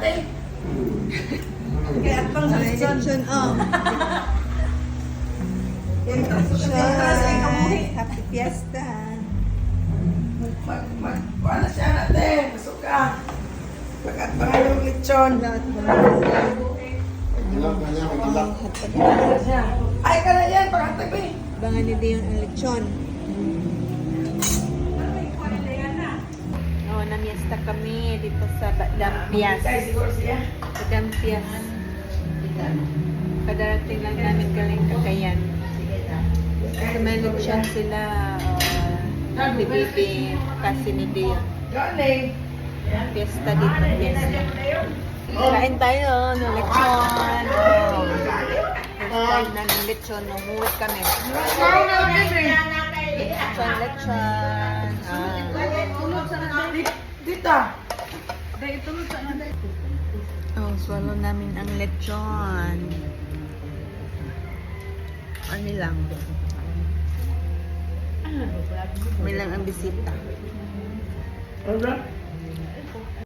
ate. Kaya atong sa lechon. Happy Fiesta. Wala siya natin. Masuka. Pagkat yung lechon. Ay ka na yan. Pagkatag eh. Abangan ni Dion ang lechon. Oh, namiesta kami dito sa Dampias. Siguro siya. Sa Dampias. Kadarating lang namin galing Cagayan. Sa may lechon sila. Bibibi kasi ni Dion. Galing. Fiesta dito, fiesta. Kain tayo ng lechon. First time na ng lechon. Numuhit kami. Lechon. Dita. Oh, swallow namin ang lechon. Ano lang? May lang ang bisita. Ano?